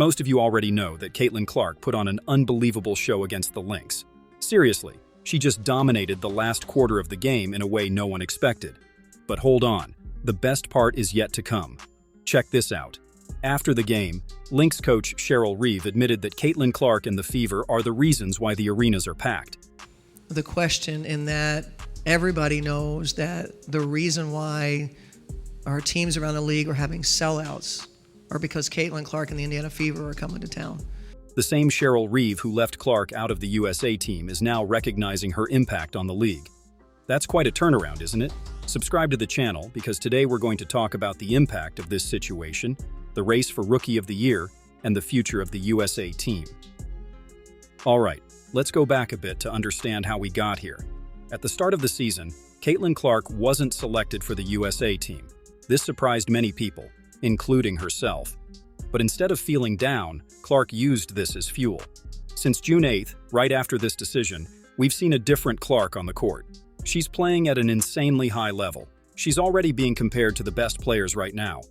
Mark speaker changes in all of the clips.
Speaker 1: Most of you already know that Caitlin Clark put on an unbelievable show against the Lynx. Seriously, she just dominated the last quarter of the game in a way no one expected. But hold on, the best part is yet to come. Check this out. After the game, Lynx coach Cheryl Reeve admitted that Caitlin Clark and the Fever are the reasons why the arenas are packed.
Speaker 2: The question in that everybody knows that the reason why our teams around the league are having sellouts are because Caitlin Clark and the Indiana Fever are coming to town.
Speaker 1: The same Cheryl Reeve who left Clark out of the USA team is now recognizing her impact on the league. That's quite a turnaround, isn't it? Subscribe to the channel because today we're going to talk about the impact of this situation, the race for Rookie of the Year, and the future of the USA team. All right, let's go back a bit to understand how we got here. At the start of the season, Caitlin Clark wasn't selected for the USA team. This surprised many people, including herself. But instead of feeling down, Clark used this as fuel. Since June 8th, right after this decision, we've seen a different Clark on the court. She's playing at an insanely high level. She's already being compared to the best players right now.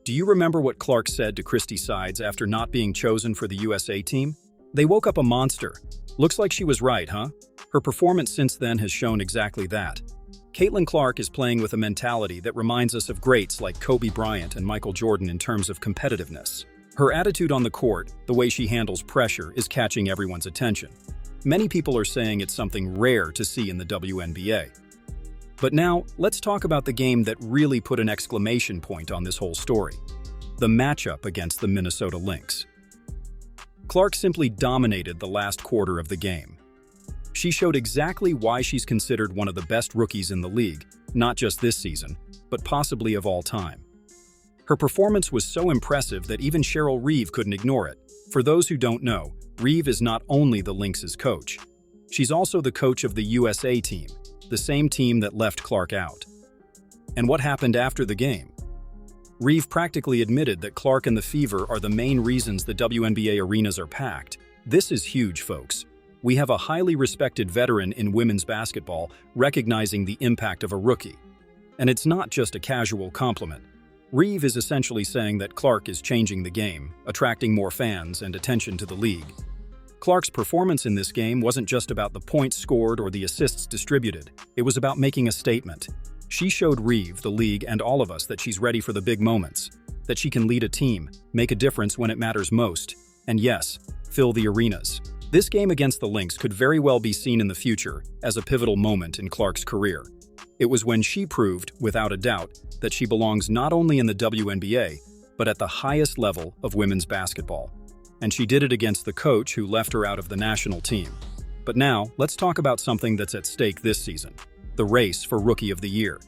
Speaker 1: Do you remember what Clark said to Christy Sides after not being chosen for the USA team? They woke up a monster. Looks like she was right, huh? Her performance since then has shown exactly that. Caitlin Clark is playing with a mentality that reminds us of greats like Kobe Bryant and Michael Jordan in terms of competitiveness. Her attitude on the court, the way she handles pressure, is catching everyone's attention. Many people are saying it's something rare to see in the WNBA. But now, let's talk about the game that really put an exclamation point on this whole story. The matchup against the Minnesota Lynx. Clark simply dominated the last quarter of the game. She showed exactly why she's considered one of the best rookies in the league, not just this season, but possibly of all time. Her performance was so impressive that even Cheryl Reeve couldn't ignore it. For those who don't know, Reeve is not only the Lynx's coach. She's also the coach of the USA team, the same team that left Clark out. And what happened after the game? Reeve practically admitted that Clark and the Fever are the main reasons the WNBA arenas are packed. This is huge, folks. We have a highly respected veteran in women's basketball recognizing the impact of a rookie. And it's not just a casual compliment. Reeve is essentially saying that Clark is changing the game, attracting more fans and attention to the league. Clark's performance in this game wasn't just about the points scored or the assists distributed. It was about making a statement. She showed Reeve, the league, and all of us that she's ready for the big moments, that she can lead a team, make a difference when it matters most, and yes, fill the arenas. This game against the Lynx could very well be seen in the future as a pivotal moment in Clark's career. It was when she proved, without a doubt, that she belongs not only in the WNBA, but at the highest level of women's basketball. And she did it against the coach who left her out of the national team. But now, let's talk about something that's at stake this season, the race for Rookie of the Year.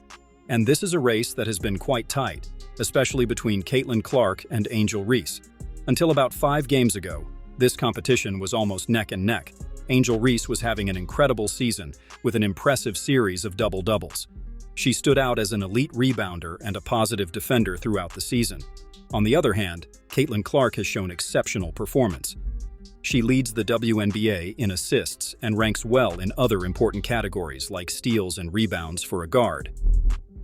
Speaker 1: And this is a race that has been quite tight, especially between Caitlin Clark and Angel Reese. Until about 5 games ago, this competition was almost neck and neck. Angel Reese was having an incredible season with an impressive series of double-doubles. She stood out as an elite rebounder and a positive defender throughout the season. On the other hand, Caitlin Clark has shown exceptional performance. She leads the WNBA in assists and ranks well in other important categories like steals and rebounds for a guard.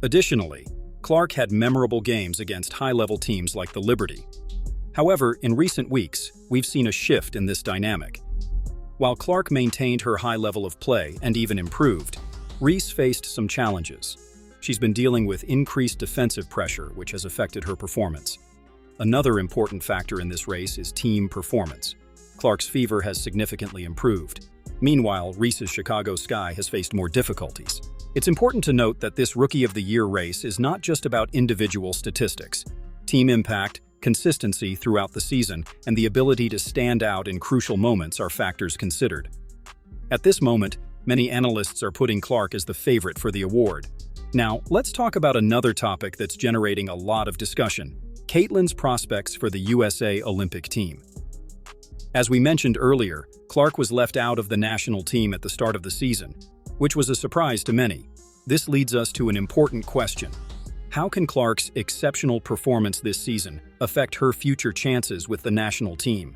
Speaker 1: Additionally, Clark had memorable games against high-level teams like the Liberty. However, in recent weeks, we've seen a shift in this dynamic. While Clark maintained her high level of play and even improved, Reese faced some challenges. She's been dealing with increased defensive pressure, which has affected her performance. Another important factor in this race is team performance. Clark's Fever has significantly improved. Meanwhile, Reese's Chicago Sky has faced more difficulties. It's important to note that this Rookie of the Year race is not just about individual statistics. Team impact, consistency throughout the season, and the ability to stand out in crucial moments are factors considered. At this moment, many analysts are putting Clark as the favorite for the award. Now, let's talk about another topic that's generating a lot of discussion: Caitlin's prospects for the USA Olympic team. As we mentioned earlier, Clark was left out of the national team at the start of the season, which was a surprise to many. This leads us to an important question. How can Clark's exceptional performance this season affect her future chances with the national team?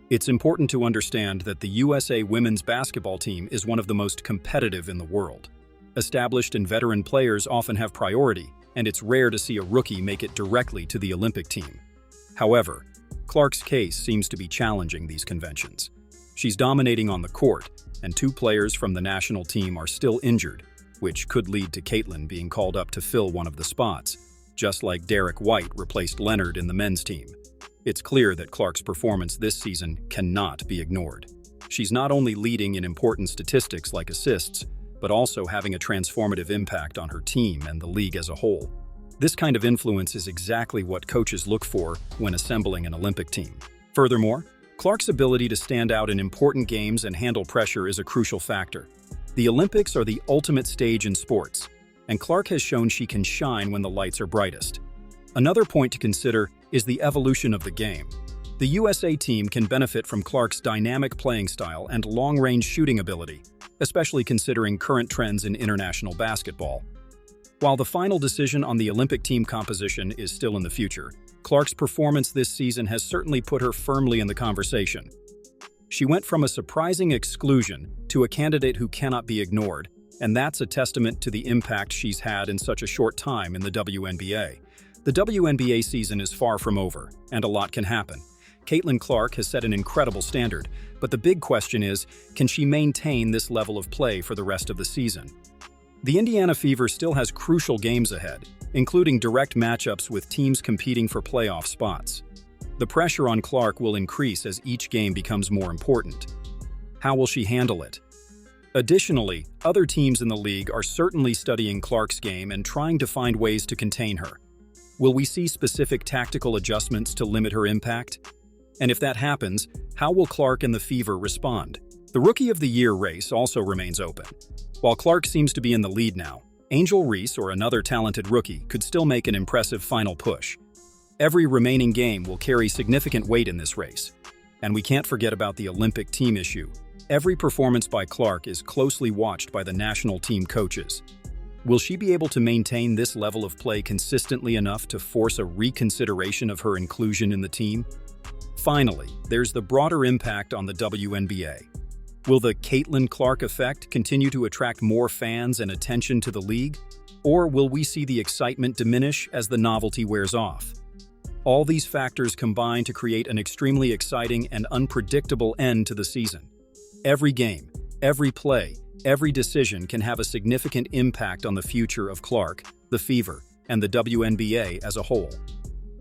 Speaker 1: It's important to understand that the USA women's basketball team is one of the most competitive in the world. Established and veteran players often have priority, and it's rare to see a rookie make it directly to the Olympic team. However, Clark's case seems to be challenging these conventions. She's dominating on the court, and 2 players from the national team are still injured, which could lead to Caitlin being called up to fill one of the spots, just like Derek White replaced Leonard in the men's team. It's clear that Clark's performance this season cannot be ignored. She's not only leading in important statistics like assists, but also having a transformative impact on her team and the league as a whole. This kind of influence is exactly what coaches look for when assembling an Olympic team. Furthermore, Clark's ability to stand out in important games and handle pressure is a crucial factor. The Olympics are the ultimate stage in sports, and Clark has shown she can shine when the lights are brightest. Another point to consider is the evolution of the game. The USA team can benefit from Clark's dynamic playing style and long-range shooting ability, especially considering current trends in international basketball. While the final decision on the Olympic team composition is still in the future, Clark's performance this season has certainly put her firmly in the conversation. She went from a surprising exclusion to a candidate who cannot be ignored, and that's a testament to the impact she's had in such a short time in the WNBA. The WNBA season is far from over, and a lot can happen. Caitlin Clark has set an incredible standard, but the big question is, can she maintain this level of play for the rest of the season? The Indiana Fever still has crucial games ahead, including direct matchups with teams competing for playoff spots. The pressure on Clark will increase as each game becomes more important. How will she handle it? Additionally, other teams in the league are certainly studying Clark's game and trying to find ways to contain her. Will we see specific tactical adjustments to limit her impact? And if that happens, how will Clark and the Fever respond? The Rookie of the Year race also remains open. While Clark seems to be in the lead now, Angel Reese or another talented rookie could still make an impressive final push. Every remaining game will carry significant weight in this race. And we can't forget about the Olympic team issue. Every performance by Clark is closely watched by the national team coaches. Will she be able to maintain this level of play consistently enough to force a reconsideration of her inclusion in the team? Finally, there's the broader impact on the WNBA. Will the Caitlin Clark effect continue to attract more fans and attention to the league? Or will we see the excitement diminish as the novelty wears off? All these factors combine to create an extremely exciting and unpredictable end to the season. Every game, every play, every decision can have a significant impact on the future of Clark, the Fever, and the WNBA as a whole.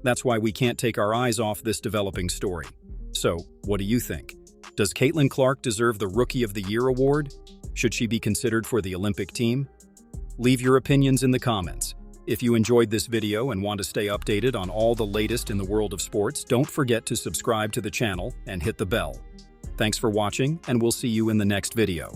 Speaker 1: That's why we can't take our eyes off this developing story. So, what do you think? Does Caitlin Clark deserve the Rookie of the Year award? Should she be considered for the Olympic team? Leave your opinions in the comments. If you enjoyed this video and want to stay updated on all the latest in the world of sports, don't forget to subscribe to the channel and hit the bell. Thanks for watching, and we'll see you in the next video.